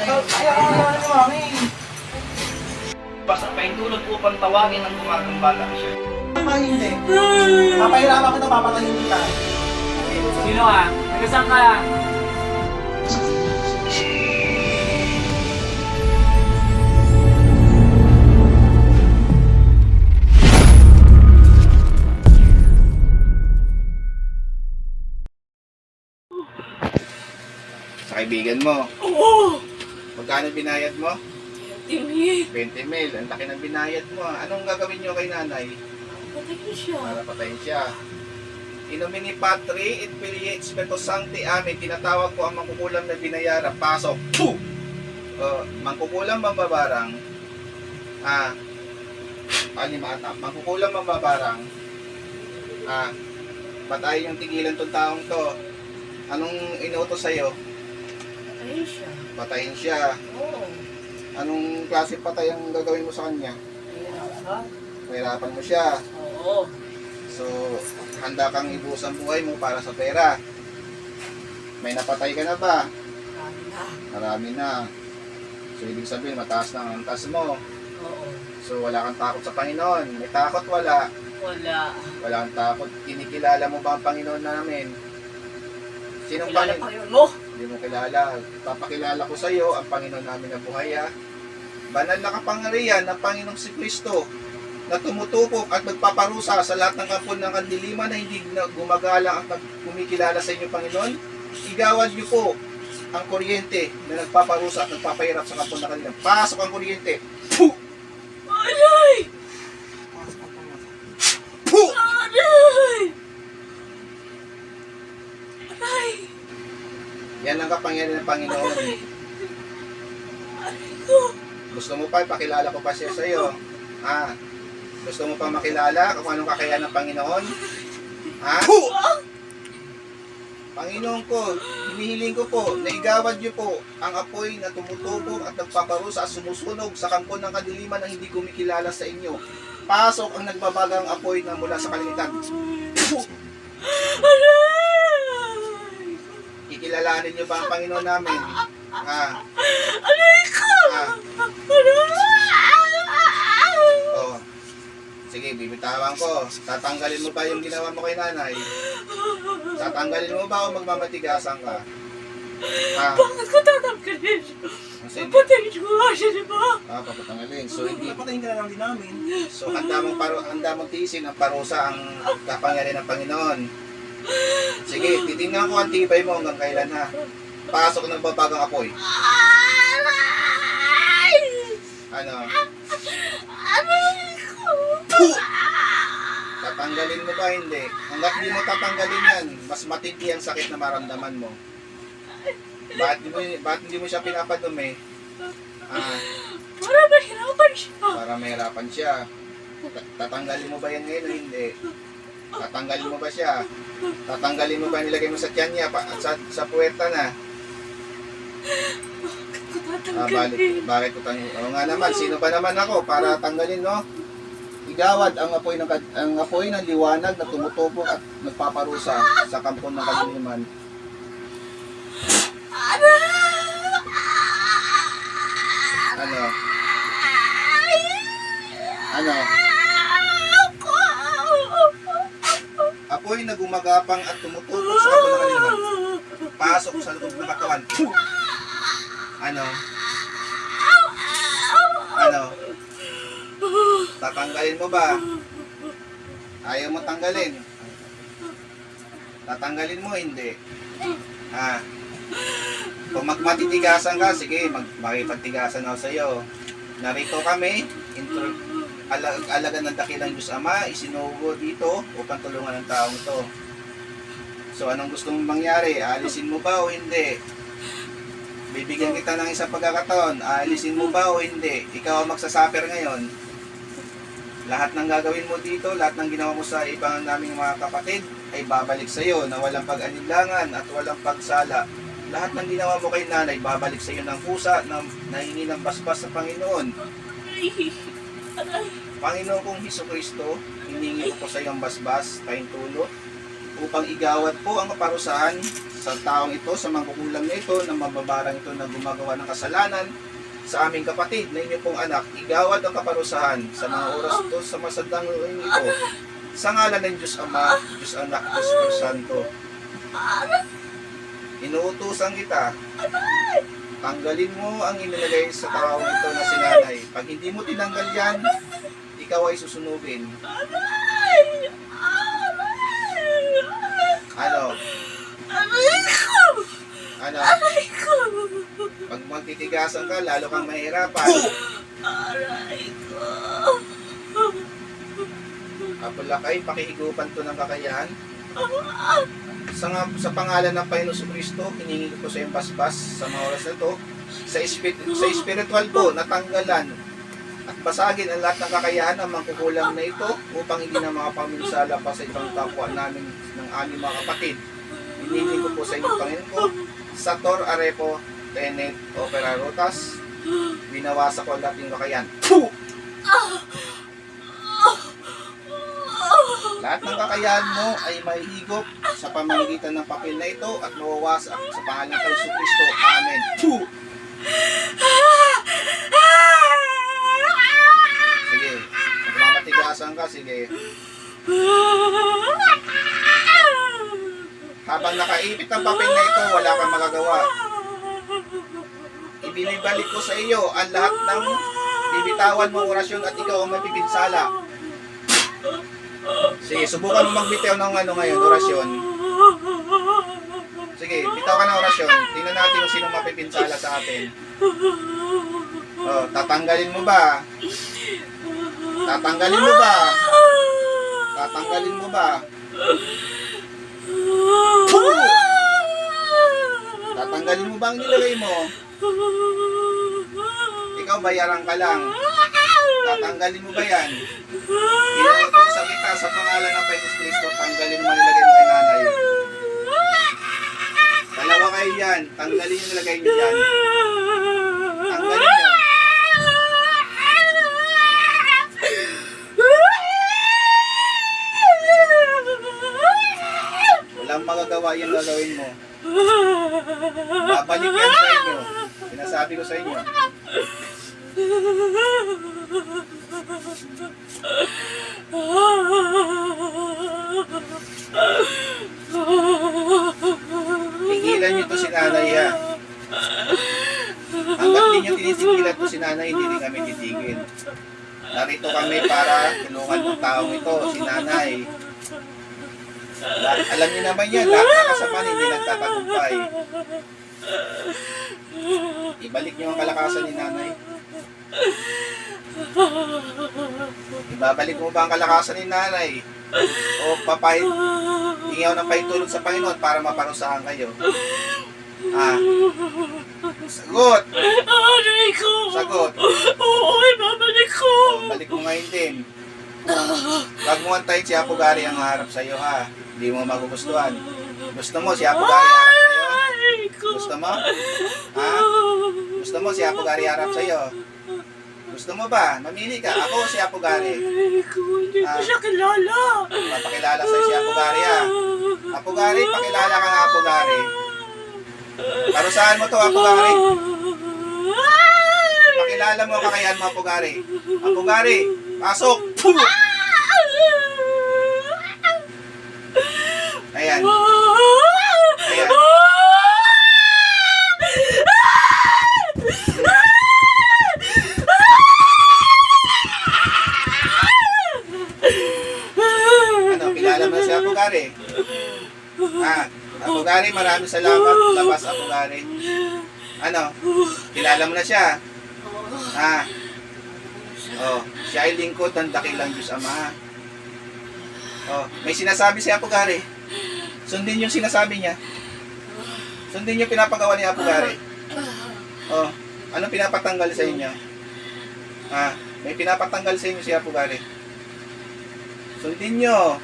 Kaya ako naman ni Mami. Basta paintulot upang tawagin ang gumagambalang siya. Mama, hindi. Papahirapan kita, papatayin kita. Sino ka? Nagasan ka? Sa kaibigan mo. Oo! Magkano binayad mo? Timmy! 20 mil. Ang laki ng binayad mo. Anong gagawin nyo kay nanay? Patay ko siya. Para patayin siya. Inomini Patri, et Filii, et Spiritus Sancti, Amen. Tinatawag ko ang mangkukulam na binayaran. Pasok. Puh! Mangkukulam mambabarang. Mata. Mangkukulam mambabarang. Patayin yung tigilan tong taong to. Anong inutos sa'yo? Patay siya. Patayin siya. Oo. Anong klase patay ang gagawin mo sa kanya? Kaya Mahirapan mo siya. Oo. So, handa kang ibus ang buhay mo para sa pera. May napatay ka na ba? Marami na. Marami na. So, ibig sabihin, mataas na ang antas mo. Oo. So, wala kang takot sa Panginoon. May takot, wala. Wala. Wala kang takot. Kinikilala mo ba ang Panginoon namin? Sinong Kilala Panginoon? pa yun mo? Hindi mo kilala. Papakilala ko sa iyo ang Panginoon namin na buhay, ha? Banal na kapangyarihan ng Panginoong si Kristo na tumutupok at magpaparusa sa lahat ng kampon ng kandiliman na hindi gumagala at kumikilala sa inyo, Panginoon. Igawad niyo po ang kuryente na nagpaparusa at nagpapahirap sa kampon ng kandiliman. Pasok ang kuryente. Puh! Aray! Puh! Aray! Aray! Yan ang kapangyarihan ng Panginoon. Aray ko! Gusto mo pa, ipakilala ko pa siya sa iyo. Gusto mo pa makilala kung anong kakayahan ng Panginoon? Panginoon ko, hinihiling ko po, na igawad niyo po ang apoy na tumutubog at nagpaparusa at sumusunog sa kampon ng kadiliman na hindi kumikilala sa inyo. Pasok ang nagbabagang apoy na mula sa kalangitan. Aray! Kikilalanin niyo ba ang Panginoon namin? Aray ko! Aray! Oh. Sige, bibitawan ko. Tatanggalin mo ba yung ginawa mo kay nanay? Tatanggalin mo ba o magmamatigasan ka? Bakit ko tatanggalin? Sige. Patayin ko nga siya, di ba? Papatanggalin. So, hindi. Papatayin ka na lang din namin. So, handa mong tiisin ang parusa ang kapangyarihan ng Panginoon. Sige, titingnan ko ang tibay mo hanggang kailan, ha? Pasok ng babagang apoy. Aray! Ano? Aray ko! Tatanggalin mo ba? Hindi. Hanggat hindi mo tatanggalin yan, mas matindi ang sakit na maramdaman mo. Bakit hindi mo siya pinapadumi? Para mahirapan siya. Para mahirapan siya. Tatanggalin mo ba yan ngayon o hindi? Tatanggalin mo ba siya? Tatanggalin mo ba nilagay mo sa tiyan niya sa puwerta na? Bakit ko tatanggalin? Bakit ko tanggalin? Oo nga naman, sino ba naman ako para tanggalin, no? Igawad ang apoy ng liwanag na tumutubog at nagpaparusa sa kampon ng kadiliman. Ano? Ano? Apoy na gumagapang at tumutubog sa kampon ng kadiliman. Pasok sa loob ng katawan. Ano? Ano? Tatanggalin mo ba? Ayaw mo tanggalin. Tatanggalin mo, hindi. Kung magmatitigasan ka, sige, makipagtigasan ako sa iyo. Narito kami, alaga ng dakilang Diyos Ama, isinugo dito upang tulungan ang taong to. So, anong gusto mong mangyari? Aalisin mo ba o hindi? Bibigyan kita ng isang pagkakataon. Aalisin mo ba o hindi? Ikaw ang magsasuffer ngayon. Lahat ng gagawin mo dito, lahat ng ginawa mo sa ibang naming mga kapatid, ay babalik sa iyo na walang pag-anilangan at walang pagsala. Lahat ng ginawa mo kay nanay, babalik sa iyo ng pusa na nahingi ng basbas sa Panginoon. Panginoon kong Hesus Kristo, hiningi ko po sa iyo ang basbas, paintulot, upang igawad po ang kaparusahan sa taong ito, sa mangkukulam na ito, na mababarang ito na gumagawa ng kasalanan sa aming kapatid na inyo pong anak. Igawad ang kaparusahan sa mga oras ito, sa masadang ito, sa ngalan ng Diyos Ama, Diyos Anak, Diyos Espiritu Santo. Inuutusan kita, tanggalin mo ang inilagay sa taong ito na si nanay. Pag hindi mo tinanggal yan, ikaw ay susunugin. Ano? Aray ko! Ano? Aray ko! Pag magtitigasan ka, lalo kang mahirapan. Aray ko! Apalakay, pakihigupan to ng kakayahan. Sa pangalan ng Panginoon Kristo, hiningi ko sa iyong basbas sa mga oras na ito. Sa spiritual po, natanggalan at basagin ang lahat ng kakayahan ng mangkukulam na ito upang hindi na makapaminsala pa sa ibang kapwa namin ng aming mga kapatid. Hiningi ko po sa inyo, Panginoon ko, Sator Arepo, Tenet, Opera Rotas, binawasa ko ang lahat ng kakayahan. Puh! Lahat ng kakayahan mo ay mahihigop sa pamamagitan ng papel na ito at mawawasak sa pangalan ng Yesu Kristo. Amen. Puh! Sige, magmamatigasan ka, sige. Habang nakaipit ang papel na ito, wala kang magagawa. Ibinibalik ko sa iyo ang lahat ng bibitawan mong orasyon at ikaw ang mapipinsala. Sige, subukan mo magbitaw ng ngayon, orasyon. Sige, bitaw ka ng orasyon. Tingnan natin kung sino mapipinsala sa atin. Oh, tatanggalin mo ba? Tatanggalin mo ba? Tatanggalin mo ba? Puh! Tatanggalin mo ba ang nilagay mo? Ikaw bayaran ka lang. Tatanggalin mo ba yan? Inuutosan kita sa pangalan ng Panginoon Kristo, tanggalin mo ang nilagay mo kay nanay. Dalawa kayo yan. Tanggalin yung nilagay nyo dyan. Tanggalin nyo. Walang magagawa yung gagawin mo. Babalik yan sa inyo. Sinasabi ko sa inyo. Tigilan niyo to si nanay, ha. Hanggat di niyo tinitigilan to si nanay, hindi rin kami titigil. Narito kami para tulungan ng taong ito, si nanay. Alam niyo naman yan, lahat ng kasamaan hindi nagtatagumpay. Ibalik niyo ang kalakasan ni nanay. Ibabalik mo ba ang kalakasan ni nanay? O hingaw ng pahintulot sa Panginoon para maparusahan kayo? Sagot! Aray ko! Sagot! Oo, ibabalik ko! Balik mo ngayon din. Huwag mo antayin si Apo Gary ang harap sa'yo, ha? Hindi mo magugustuhan. Gusto mo si Apo Gary harap sa'yo? Aray ko! Gusto mo? Ha? Gusto mo si Apo Gary harap sa'yo? Gusto mo ba? Mamili ka. Ako si Apo Gary. Aray ko, hindi ko siya kilala. Papakilala sa'yo si Apo Gary, ha? Apo Gary, pakilala ka nga, Apo Gary. Parusahan mo to, Apo Gary. Pakilala mo ang kakayahan mo, Apo Gary. Apo Gary, pasok! Puh! Ayan. Ayan. Ano, kilala mo na si Apo Gary? Apo Gary, maraming salamat. Labas, Apo Gary. Ano, kilala mo na siya? Siya ay lingkod ng dakilang Diyos Ama. May sinasabi si Apo Gary. Sundin yung sinasabi niya. Sundin yung pinapagawa ni Apo Gary. Anong pinapatanggal sa inyo? May pinapatanggal sa inyo si Apo Gary. Sundin nyo.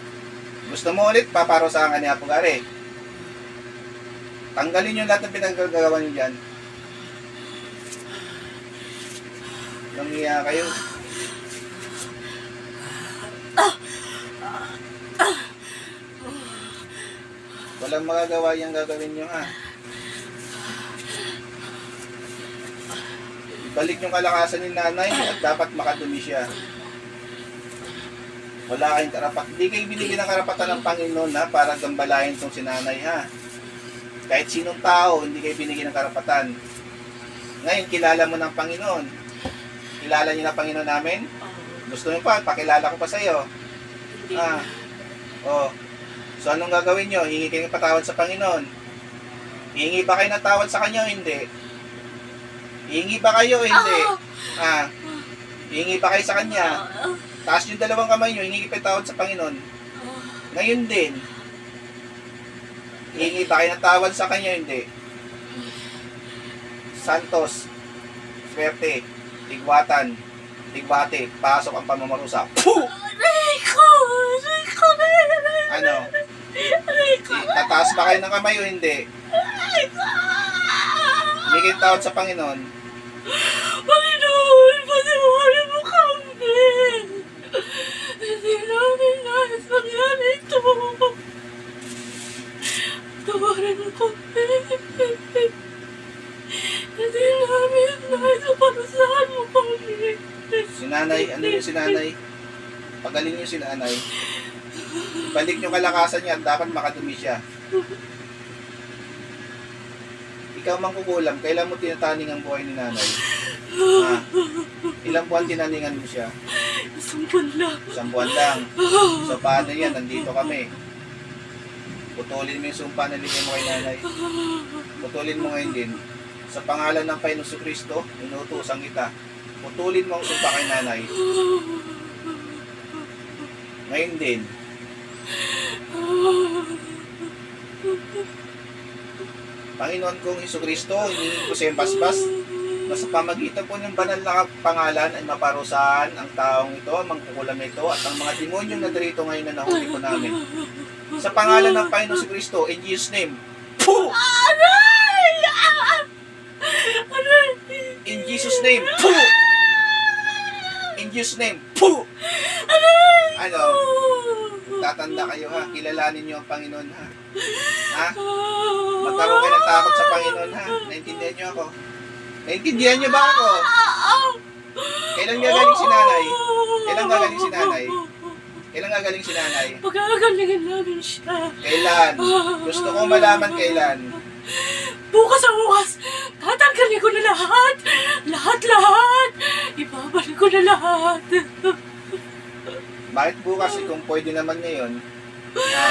Gusto mo ulit, paparusahan ka ni Apo Gary. Tanggalin yung lahat ng pinagagawa nyo dyan. Nangiya kayo. Walang magagawa yung gagawin nyo, ha? Balik yung kalakasan ni nanay at dapat makadumi siya. Wala kayong karapat. Hindi kayo binigyan ng karapatan ng Panginoon, ha, para gambalahin tong si nanay, ha. Kahit sinong tao, hindi kayo binigyan ng karapatan. Ngayon, kilala mo ng Panginoon. Kilala niyo na Panginoon namin? Gusto mo pa? Pakilala ko pa sa'yo. Ah. Oh. So, anong gagawin nyo? Hingi kayo ng patawad sa Panginoon. Hingi ba kayo ng tawad sa Kanya o hindi? Hingi ba kayo o hindi? Ah. Hingi ba kayo sa Kanya? Taas yung dalawang kamay nyo, hingi kayo tawad sa Panginoon. Ngayon din. Hingi ba kayo ng tawad sa Kanya o hindi? Santos, Swerte, Tigwatan, Tigbate, pasok ang pamamarusa. Puh! Aray ko! Aray ko! Ano? Aray ko! Tataas ba kayo ng kamay o hindi? Aray ko! Hindi kayo tawad sa Panginoon. Panginoon, patawarin mo kami. Hindi namin nais mangyari ito. Patawarin mo kami. Hindi namin nais parusahan mo kami. Si nanay, ano yung si nanay? Pagaling yung si nanay. Balik yung kalakasan niya at dapat makadumi siya. Ikaw mang kukulam, kailan mo tinataning ang buhay ni nanay? Ha? Ilang buwan tinaningan mo siya? Isang buwan lang. Isang buwan lang. So paano yan? Nandito kami. Putulin mo yung sumpa na ligay mo kay nanay. Putulin mo ngayon din. Sa pangalan ng Panginoong Kristo, inutusan kita. Putulin mo ang sumpa kay nanay. Ngayon din. Panginoon kong Kristo, hiningi ko sa iyong basbas na sa pamagitan po ng banal na pangalan ay maparusahan ang taong ito, ang mangkukulam na ito, at ang mga demonyong na dito ngayon na nahuli po namin. Sa pangalan ng Panginoon Kristo, in Jesus' name, Puh! Aray! Aray! In Jesus' name, Puh! In Jesus' name, Puh! Aray! Ano? Tatanda kayo, ha? Kilalanin niyo ang Panginoon, ha? Ha? Magkaroon kayo ng takot sa Panginoon, ha? Naintindihan niyo ako? Naintindihan niyo ba ako? Kailan gagaling si nanay? Kailan gagaling si nanay? Kailan gagaling si nanay? Pagkagalingin namin siya. Kailan? Gusto ko malaman kailan. Bukas ang bukas, tatanggalin ko na lahat. Lahat. Ibabalik ko na lahat. Bakit bukas kung pwede naman ngayon? Ha?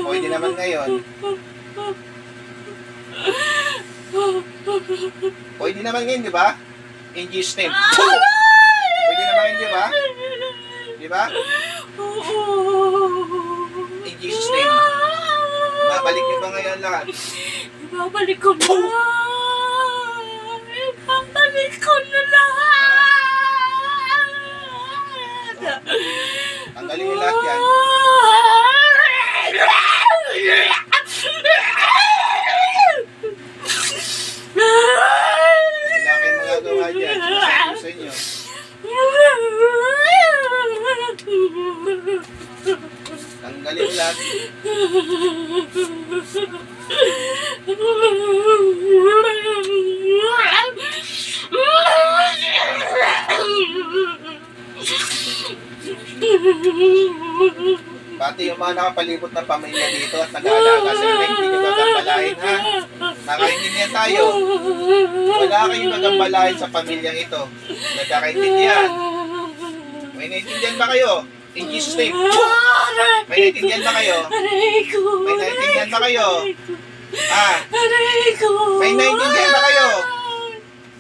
Pwede naman ngayon. Pwede naman ngayon, di ba? In Jesus' name. Puh! Pwede naman ngayon, di ba? Di ba? In Jesus' name. Babalik niyo ba ngayon lahat? Ibabalik ko na. Ibabalik ko na lahat. Tanggalin niyo lahat yan. Wala kayong magagawa dyan. Sinasabi ko sa inyo. Tanggalin niyo lahat. Pati yung mga nakapalibot na pamilya dito at nag-aalaga sa inyo, hindi nyo gagambalahin, ha? Nakaintindihan tayo. Wala kayong gagambalahin sa pamilyang ito. Nagkakaintindihan. May naintindihan ba kayo? In Jesus' name. May naintindihan ba kayo? May naintindihan ba kayo? Ah, may naintindihan ba kayo?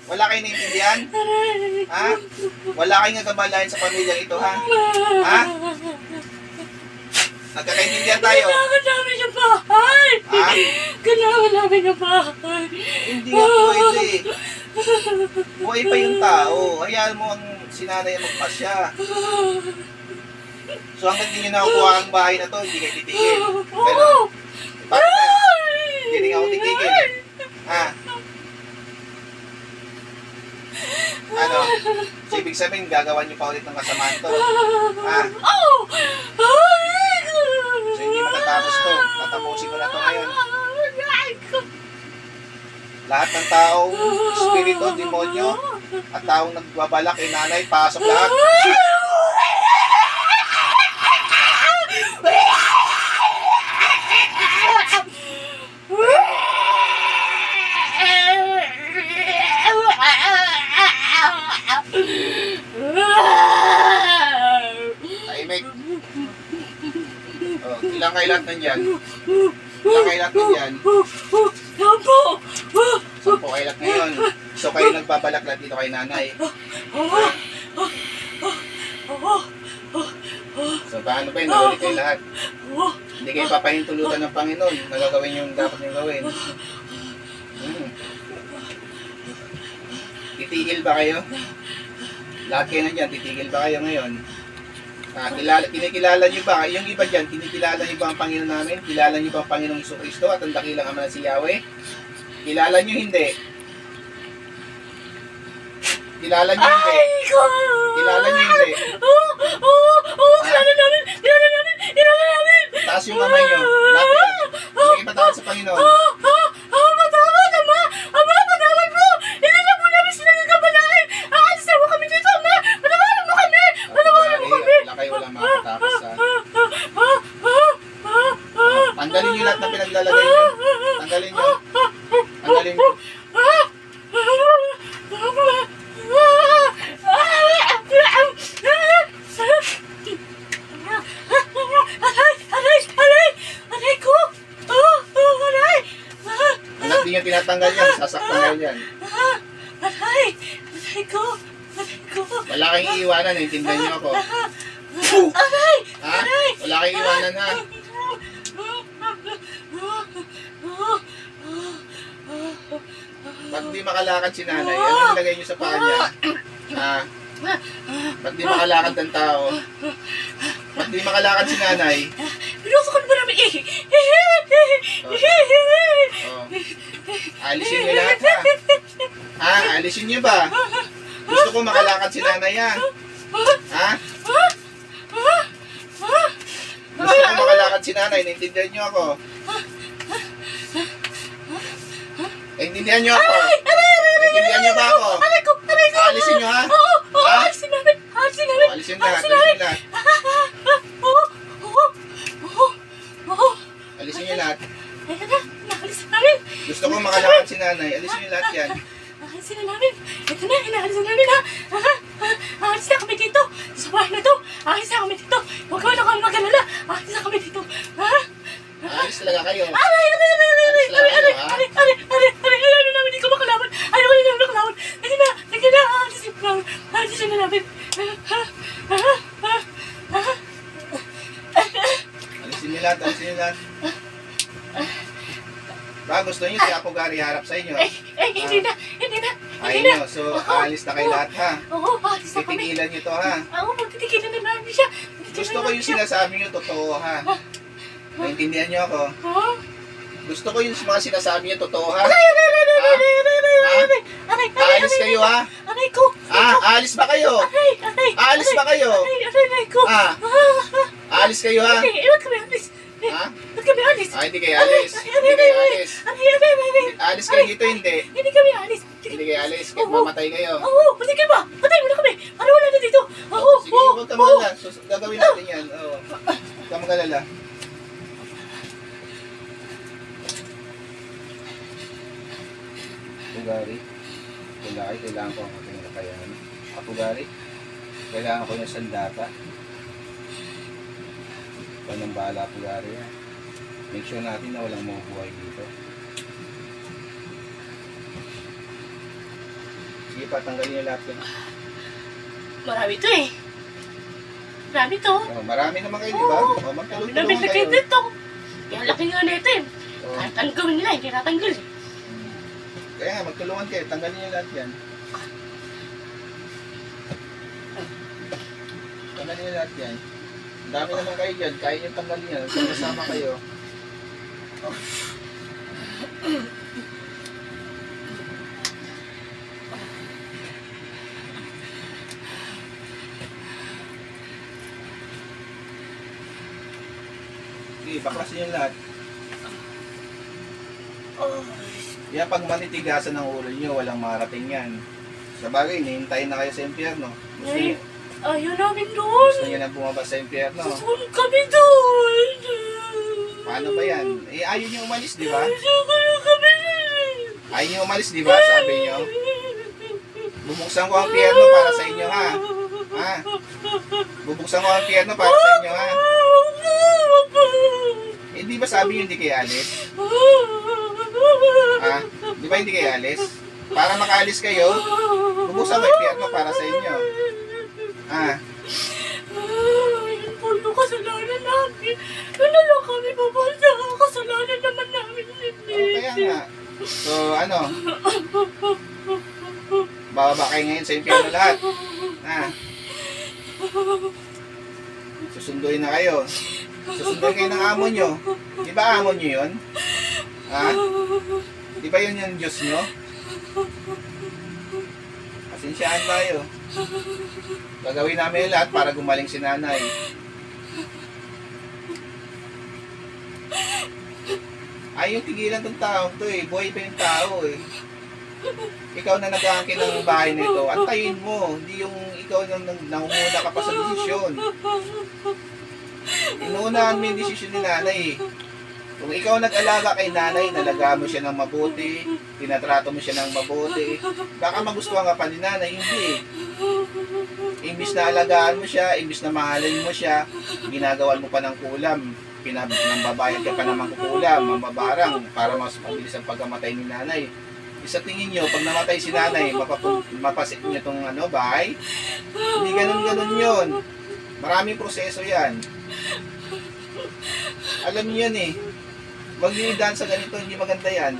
Wala kayong naintindihan? Ha? Wala kayong gagambalahin sa pamilyang ito, ha? Ha? Nagkakaintindihan tayo. Kailangan namin yung bahay. Ha? Kailangan namin yung bahay. Hindi nga pwede. Buhay pa yung tao. Hayaan mo ang sinanay ang magpasya. So hanggang hindi nyo nakukuha ang bahay na to, hindi kayo titigil. Pero, bakit na? Hindi rin ako titigil. Ha? Ano? So, ibig sabihin, gagawa nyo pa ulit ng kasamaan to. Ha? So, hindi matatapos to. Tatapusin Lahat ng taong spirito, demonyo, at taong nagbabalak kay nanay, pasok lahat. Tahimik. Oh, ilang kailat nandyan? Ilang kailat nandyan? Sampo! 10 kailat ngayon. So kayo nagbabalak lahat dito kay nanay. So paano ba yun? Nahuli kayo lahat. Hindi kayo papahintulutan ng Panginoon na gagawin yung dapat nyo gawin. Titigil ba kayo? Lahat kayo nandyan, titigil ba kayo ngayon? Kinikilala nyo ba? Yung iba dyan, kinikilala nyo ba ang Panginoon namin? Kilala nyo ba ang Panginoong Jesucristo at ang dakilang Ama na si Yahweh? Kilala nyo hindi? Kilala nyo hindi? Kilala nyo hindi? Kilala namin! Kilala namin! Kilala namin! Taas yung kamay nyo. Lahat yan. Hindi patawad sa Panginoon. Patawad, Ama! Ama, patawad mo! Hindi na po namin sila nagkabalain! Aalis na mo kami dito, Ama! Patawarin mo kami! Patawarin mo kami! Wala kayo walang makakatakas sa... Tanggalin nyo lahat ng pinaglalagay nyo. Tanggalin nyo. Tanggalin nyo. Aray ko! Aray! Hanggat di nyo tinatanggal yan, sasaktan kayo yan. Aray ko! Wala kayong iiwanan, naintindihan nyo ako. Aray! Ha? Wala kayong iiwanan, ha? Ba't di makalakad si nanay? Ano nilagay nyo sa paa niya? Ha? Ba't di makalakad ng tao? Ba't di makalakad si nanay? Pinusok ba namin eh? Oh. Alisin nyo lahat, ha? Ha? Alisin nyo ba? Gusto ko makalakad si nanay, ha? Ha? Gusto ko makalakad si nanay, naintindihan nyo ako. Naintindihan nyo ako. Naintindihan nyo ba ako? Aray ko! Alisin nyo, ha? Oo, Ha? alisin namin! Alisin namin! Alisin lahat, alisin lahat. Alisin nyo lahat. Ayan na, nakalisin namin! Gusto ko makalakad si nanay, alisin nyo lahat yan. Nakalisin na namin! Ito na, inalisin namin ha! Aalis na kami dito! Sa bahay na to! Aalis na kami dito! Huwag ka na kami mag-alala! Aalis na kami dito! Ha? Alis talaga kayo. Aray! Ayaw na namin, hindi ko makalaban! Ayaw na namin makalaban! Sige na! Aalisin na namin! Alisin nyo lahat, alisin nyo lahat. Ba, gusto nyo si Apo Gary harap sa inyo? Hindi na! Ayaw nyo, so aalis na kayo lahat, ha? Oo, aalis na kami! Titigilan nyo to, ha? Oo, titigilan na namin siya! Gusto ko yung sinasabi nyo, totoo, ha? Naintindihan nyo ako? Gusto ko yung mga sinasabi nyo, totoo, ha? Aalis kayo, ha? Aray ko! Aalis ba kayo? Aalis ba kayo? Aray ko! Aalis kayo, ha? Ba't kami alis? Ha? Ba't kami alis? Hindi kayo alis. Hindi kayo alis. Alis kayo dito, hindi. Hindi kami alis. Hindi kayo alis, kahit mamatay kayo. Oo, patay kayo ba? Patay mo na kami. Para wala na dito. Oo, Sige, huwag ka magalala. Gagawin natin yan. Oo. Huwag ka magalala. Apugari, kailangan ko ang ating kakayahan. Apugari, kailangan ko yung sandata. Ikaw nang bahala, Apugari. Make sure natin na walang mabubuhay dito. Sige pa, tanggalin niyo lahat yan. Marami to eh. Marami to. Oh, marami naman kayo, di ba? Oh, magtulong-tulungan Marami kayo. dito. Yung laki nga nito eh. Oh. Kahit ang gawin nila, hindi natanggal eh. Kaya nga, magtulungan kayo. Tanggalin niyo lahat yan. Tanggalin niyo lahat yan. Ang dami naman kayo dyan. Kaya niyo tanggalin yan. Kasama kayo. Sige, baklasin niyo lahat. Oh, Yan, pag manitigasan ng ulo nyo, walang marating yan. Sa bagay, nihintayin na kayo sa impyerno. Gusto Ay, nyo, ayaw namin doon. gusto nyo na bumaba sa impyerno. Susunod kami doon. Paano ba yan? Eh, ayaw nyo umalis, di ba? Susunod kami. Ayaw nyo umalis, di ba? Sabi nyo. Bubuksan ko ang impyerno para sa inyo, ha? Ha? Bubuksan ko ang impyerno para sa inyo, ha? Eh, di ba sabi nyo hindi kayo alis? Ha? Di ba hindi kayo alis? Para makaalis kayo, bubuksan ko ang impyerno para sa inyo. Ha? Yun po yung kasalanan namin. Doon na lang kami pupunta. Kasalanan naman namin. Oh, kaya nga. So, ano? Bababa kayo ngayon sa impyerno lahat. Ha? Susunduin na kayo. Susunduin kayo ng amo nyo. Di ba amo nyo yun? Ha? Di ba yun yung Diyos nyo? Pasensyaan tayo. Gagawin namin lahat para gumaling si nanay. Ayaw tigilan tong taong to eh. Buhay pa yung tao eh. Ikaw na nag-aangkin ng bahay nito, antayin mo. Hindi yung ikaw na nangunguna ka pa sa desisyon. Inuunahan mo yung desisyon ni nanay eh. Kung ikaw nag-alaga kay nanay, nalaga mo siya ng mabuti, tinatrato mo siya ng mabuti, baka magustuhan ka pa ni nanay, hindi. Imbis na alagaan mo siya, imbis na mahalin mo siya, ginagawan mo pa ng kulam, pinambabayad ka pa ng kukulam, mambabarang, para mas mabilis ang pagkamatay ni nanay. Sa tingin nyo, pag namatay si nanay, mapasit nyo itong bahay? Hindi ganun-ganun yun. Maraming proseso yan. Alam niyo yan eh. Huwag nyo idaan sa ganito, hindi maganda yan.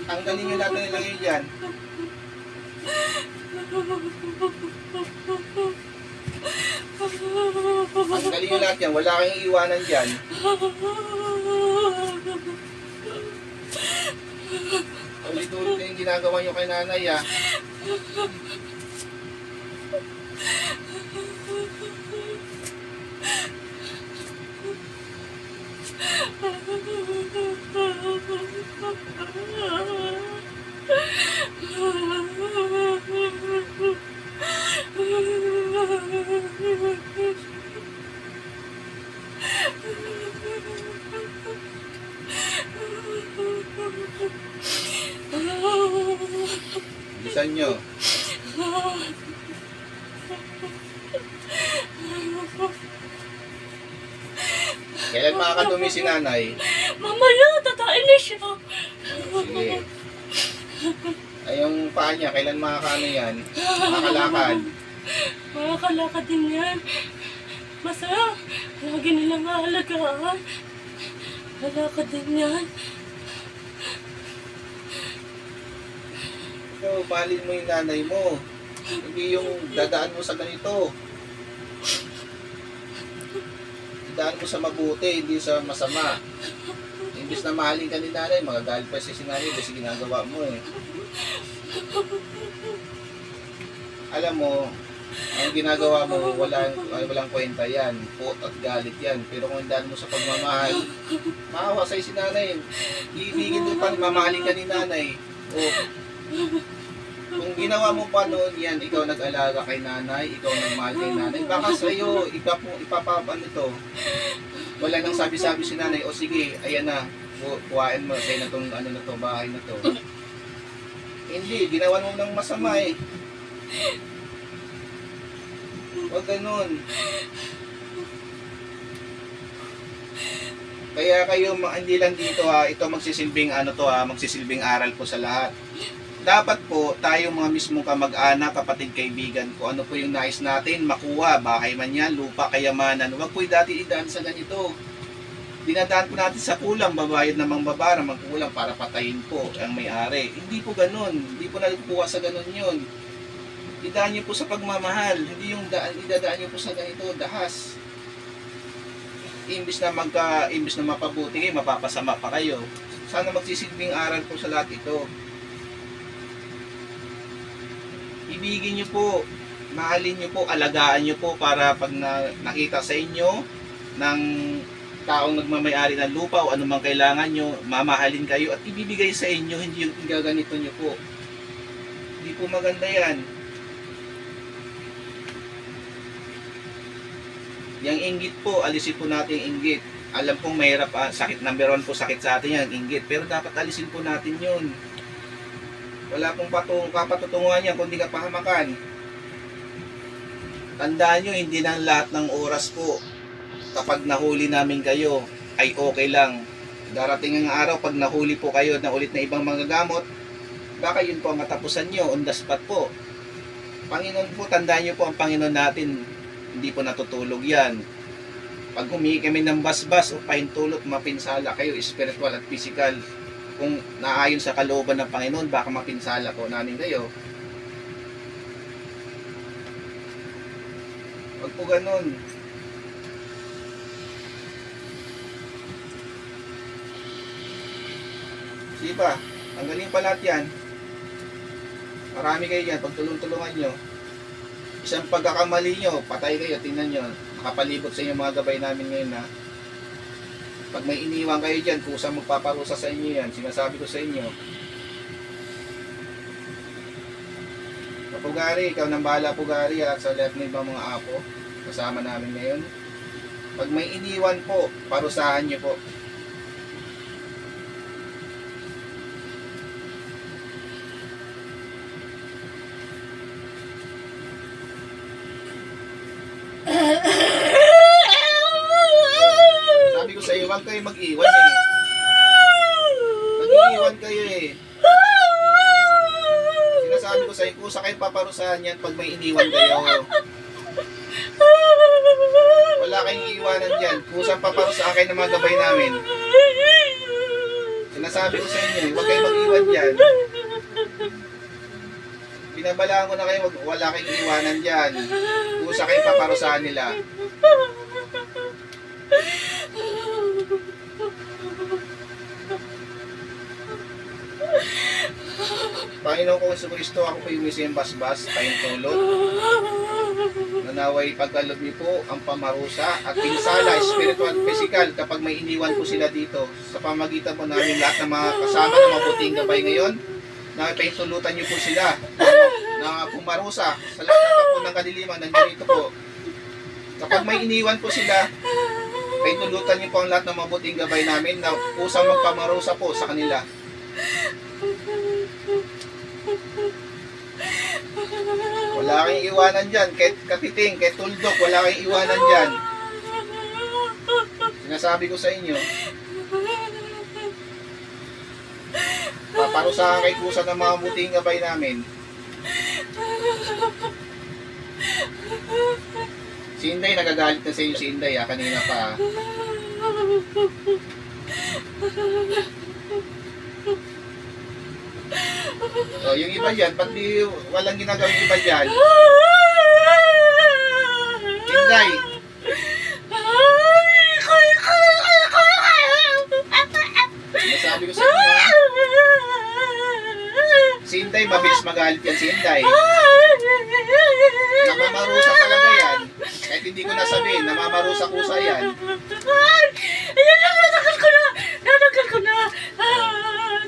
Tanggalin nyo lahat na nilagay dyan. Tanggalin nyo lahat yan, wala kayong iwanan dyan. Ulit-ulit na yung ginagawa nyo kay nanay ah. Bilisan nyo. Kailan makakadumi si nanay? Mamaya, tatain na siya. Sige. Ay, yung paa niya, kailan makakaano yan? Makakalakad. Makakalakad din yan. Masaya. Lagi nilang aalagaan. Lalakad din yan. Ikaw, mahalin mo yung nanay mo. Hindi yung dadaan mo sa ganito. Dadaan mo sa mabuti, hindi sa masama. Imbis na mahalin ka ni nanay, magagalit pa si nanay kasi ginagawa mo eh. Alam mo, ang ginagawa mo, walang kwenta yan. Puot at galit yan. Pero kung daan mo sa pagmamahal, maawa sa'yo si nanay. Iibigin mo pa, mamahalin ka ni nanay. O, kung ginawa mo pa noon yan, ikaw nag-alaga kay nanay, ikaw nagmahal kay nanay, baka sa'yo, ipapapan ito. Wala nang sabi-sabi si nanay, o sige, ayan na, kuhain mo sa'yo na itong ano na to, bahay na to. Hindi, ginawa mo ng masama eh. Huwag ganun. Kaya kayo, hindi lang dito ito magsisilbing magsisilbing aral po sa lahat. Dapat po, tayong mga mismong kamag-anak, kapatid, kaibigan, kung ano po yung nais natin, makuha, bahay man yan, lupa, kayamanan, huwag po dati idaan sa ganito. Dinadaan po natin sa kulang, babayad namang babara, magkulang para patayin po ang may-ari. Hindi po ganun, hindi po nalikuha sa ganun yun. Idaan niyo po sa pagmamahal, hindi yung idadaan niyo po sa ganito, dahas. Imbis na mapabuti kayo, mapapasama pa kayo. Sana magsisilbing aral po sa lahat ito. Ibigin niyo po, mahalin niyo po, alagaan niyo po para pag nakita sa inyo ng taong nagmamayari ng lupa o anumang kailangan nyo, mamahalin kayo at ibibigay sa inyo, hindi yung igaganito nyo po. Hindi po maganda yan. Yang inggit po, alisin po natin yung inggit. Alam pong mahirap, sakit, number 1 po sakit sa atin yan, inggit. Pero dapat alisin po natin yun. Wala pong kapatutunguhan yan, kundi kapahamakan. Tandaan nyo, hindi na lahat ng oras po kapag nahuli namin kayo ay okay lang. Darating ang araw pag nahuli po kayo na ulit na ibang mga gamot, baka yun po ang katapusan nyo, on the spot po. Panginoon po, tandaan nyo po ang Panginoon natin, hindi po natutulog yan. Pag humingi kami ng basbas o pahintulot, mapinsala kayo, spiritual at physical. Kung naayon sa kalooban ng Panginoon, baka mapinsala po namin kayo. Huwag po ganun. Sige ba? Tanggalin pa lahat yan. Marami kayo dyan. Pagtulong-tulungan nyo. Isang pagkakamali nyo, patay kayo. Tingnan nyo. Nakapalibot sa inyo mga gabay namin ngayon na. Pag may iniwan kayo dyan, kusang magpaparusa sa inyo yan. Sinasabi ko sa inyo. Pugari, ikaw nang bahala Pugari at sa lahat ng ibang mga apo. Kasama namin ngayon. Pag may iniwan po, parusahan nyo po. Sabi ko sa iyo, huwag kayo mag-iwan eh. Mag-iwan kayo eh. Sinasabi ko sa iyo, kusa kayo paparusahan yan pag may iniwan kayo. Wala kayong iiwanan dyan. Kusang paparusahan kayo ng mga gabay namin. Sinasabi ko sa inyo, huwag kayo mag-iwan dyan. Binabalaan ko na kayo, wala kayong iiwanan dyan. Kusa kayo paparusahan nila. Panginoon ko sa Kristo, ako po yung misiyang basbas, pahintulot. Nanaway pagkalog niyo po ang pamarusa at pinsala, spiritual at physical kapag may iniwan po sila dito. Sa pamagitan po namin lahat ng mga kasama ng mabuting gabay ngayon, na pahintulutan niyo po sila na pumarusa sa lahat ng kapo ng kadiliman, nandiyan po. Kapag may iniwan po sila, pahintulutan niyo po ang lahat ng mabuting gabay namin na kusang magpamarusa po sa kanila. Wala kayong iwanan dyan, kahit katiting, kahit tuldok, wala kayong iwanan dyan. Sinasabi ko sa inyo, paparusahan kay kusa ng mga buting gabay namin. Si Inday, nagagalit na sa inyo si Inday kanina pa. O, yung iba dyan, ba't di walang ginagawang iba dyan? Inday! Nasabi ko sa inyo, ha? Si Inday, mabilis magalit yan si Inday. Namamarusa talaga yan. Kahit hindi ko nasabihin, namamarusa-kusa yan. Natanggal ko na! Natanggal ko na!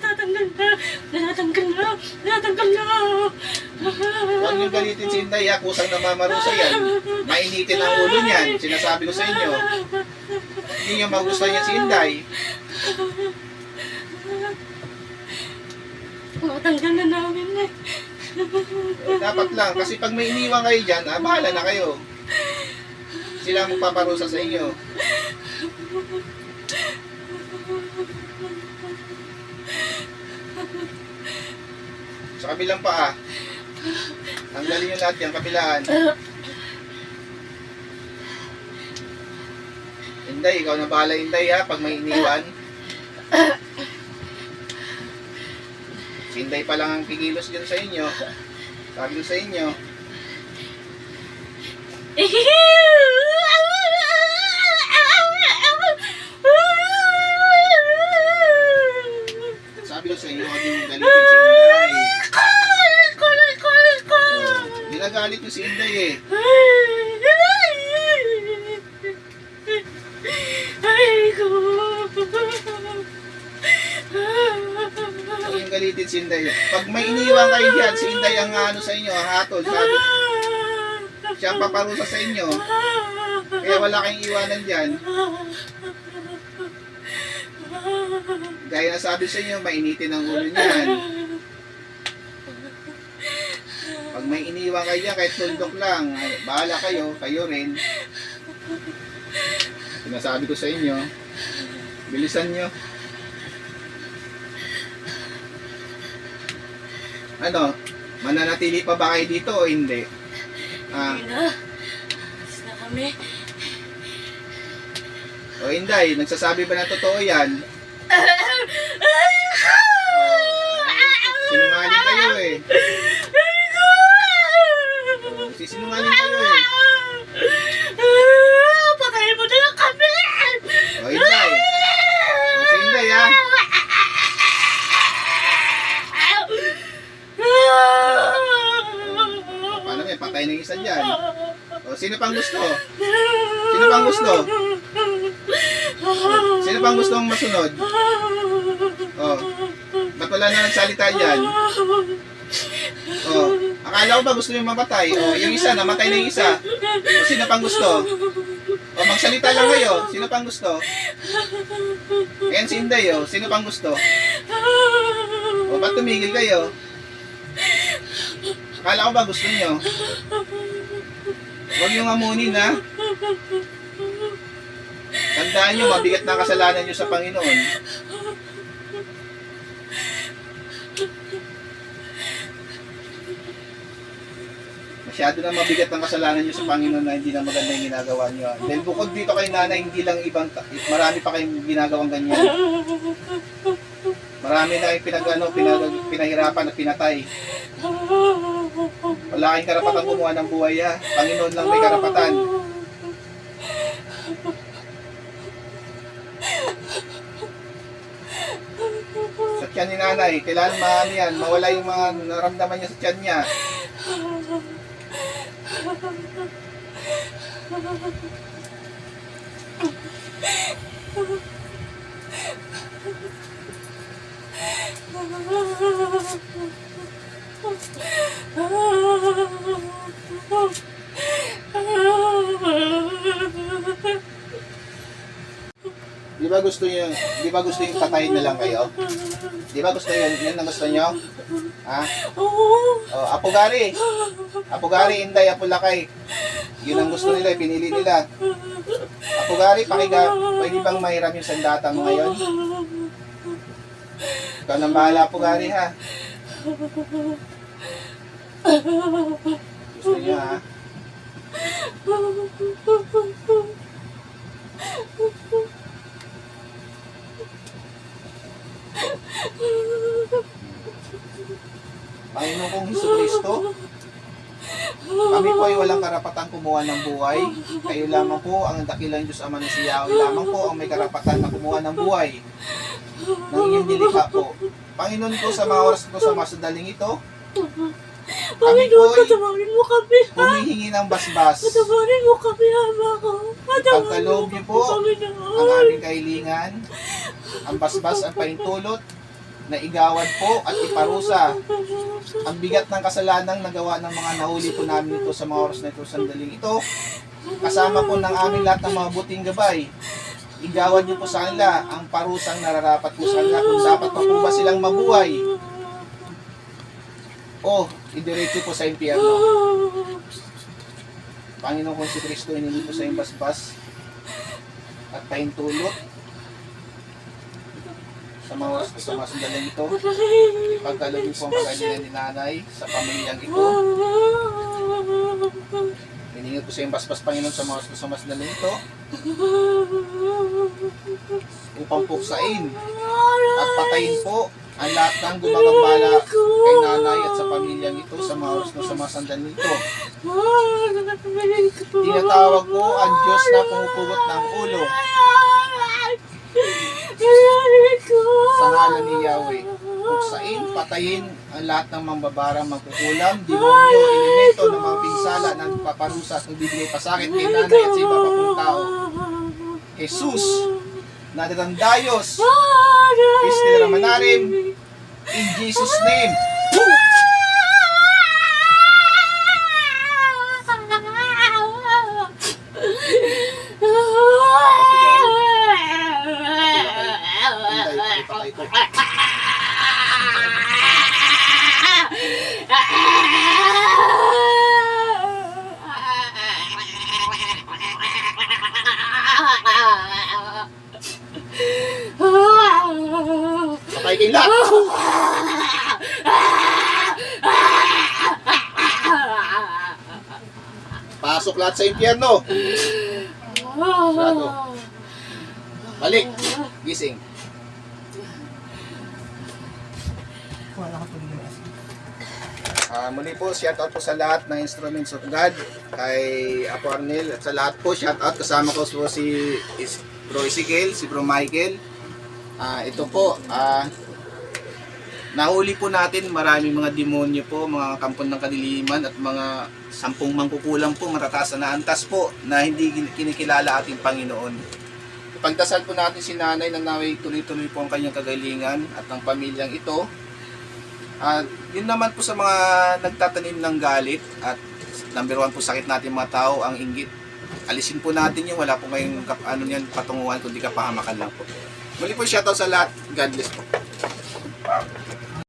Natanggal na! Natanggal na! Natanggal na! Huwag niyong galitin si Inday, ha? Kusang namamarusa yan. Mainitin ang ulo niyan. Sinasabi ko sa inyo. Hindi niyo magustuhan yan si Inday. Natanggal na namin eh. Dapat lang. Kasi pag may iniwan kayo dyan, bahala na kayo. Sila ang magpaparusa sa inyo. Sa kabilang paa. Tanggalin nyo lahat yan, kabilaan. Inday, ikaw na bahala Inday ha, pag may iniwan. Si Inday pa lang ang kikilos dyan sa inyo. Sabi ko sa inyo. Sabi ko sa inyo, huwag yung galitin si Inday. Ginagalit nyo si Inday eh. din si Inday. Pag may iniwan kayo dyan, si Inday ang ano sa inyo, ang hatol. Siya ang paparusa sa inyo. Kaya wala kayong iwanan dyan. Gaya na sabi sa inyo, mainitin ang ulo niyan. Pag may iniwan kayo dyan, kahit tuldok lang, bahala kayo, kayo rin. Sinasabi ko sa inyo, bilisan nyo. Ano, mananatili pa ba kayo dito o hindi? Hindi na. Alis na kami. O Inday, nagsasabi ba na totoo yan? Sinungaling kayo eh. Sinungaling kayo eh. Patayin mo na lang kami! O Inday. O si Inday ha. Paano may patay ng isa dyan? O sino pang gusto? Sino pang gusto? Sino pang gusto mong masunod? O, ba't wala na nagsalita dyan? O, akala ko ba gusto nyo mamatay? O, yung isa, namatay na yung isa. O, sino pang gusto? O, magsalita lang kayo. Sino pang gusto? Ayan si Inday, o. Sino pang gusto? O, ba't tumigil kayo? Akala ko ba gusto nyo? Huwag nyo ngamunin, ha? Tandaan nyo, mabigat na kasalanan nyo sa Panginoon. Masyado na mabigat ang kasalanan nyo sa Panginoon na hindi na maganda yung ginagawa nyo. Dahil bukod dito kay nanay, hindi lang ibang, marami pa kayong ginagawang ganyan. Marami na kayong pinahirapan at pinatay. Wala kayong karapatan kumuha ng buhay, ha? Panginoon lang may karapatan. Sa tiyan ni nanay, kailangan maano yan, mawala yung mga naramdaman niya sa tiyan niya. Di ba gusto yung patayin na lang kayo? Di ba gusto yun ang gusto nyo? Ha? Oh, Apugari, Inday, Apulakay. Yun ang gusto nila, pinili nila. Apugari, pwede bang mahiram yung sandata mo ngayon? Ikaw nang bahala, Apugari, ha? Gusto nyo, ha? Panginoon kong Jesucristo, kami po ay walang karapatan kumuha ng buhay. Kayo lamang po ang dakilang Diyos Ama ng si Yahweh lamang po ang may karapatan na kumuha ng buhay ng inyong nilikha po. Panginoon po, sa mga oras po sa mga sandaling ito, kami po ay Patawarin mo kami, ha? humihingi ng basbas. Patawarin mo kami, Ama ko. Pagkaloob niyo po kami ang noon. aming kahilingan, ang basbas, ang paintulot, na igawad po at iparusa ang bigat ng kasalanang nagawa ng mga nahuli po namin ito sa mga oras na ito, sandaling ito, kasama po ng aming lahat ng mga buting gabay. Igawad niyo po sa kanila ang parusang nararapat po sa kanila kung dapat pa po ba silang mabuhay o idiretso po sa impyerno. Panginoon kong si Kristo, inili po sa iyong basbas at pahintulot sa mga oras sa mga sandaling ito. Pagkaloob niyo po ang pag-alinan ni nanay sa pamilyang ito. Hiningi po sa iyong basbas, Panginoon, sa mga oras sa mga sandaling ito upang puksain at patayin po ang lahat ng gumagambala kay nanay at sa pamilyang ito sa mga oras sa mga sandaling ito. Tinatawag po ang Diyos na pumupugot ng ulo sa ngalan ni Yahweh. Puksain, patayin ang lahat ng mambabarang magkukulam, demonyo, elemento ng mga pinsala na paparusa at nagbibigay pasakit kay nanay at sa iba pa pong tao. Jesus, Nadarandayos, Istinramanarim, In Jesus' name. Ipatay ko. Patay kayong lahat. Pasok lahat sa impyerno. Sarado. Balik. Gising. Wala ka tuloy na. Muli po, shout out po sa lahat ng Instruments of God, kay Apo Arnel, at sa lahat po, shout out, kasama ko po si Bro Ezekiel, si Bro Michael. Ito po, nahuli po natin maraming mga demonyo po, mga kampon ng kadiliman at mga 10 mangkukulang po, matataas na antas po na hindi kinikilala ating Panginoon. Pagdasal po natin si nanay na naway tuloy-tuloy po ang kanyang kagalingan at ang pamilyang ito. At yun naman po sa mga nagtatanim ng galit at number 1 po sakit natin mga tao, ang inggit. Alisin po natin yung wala po ngayong patunguhan kundi kapahamakan lang po. Muli po shoutout sa lahat. God bless po.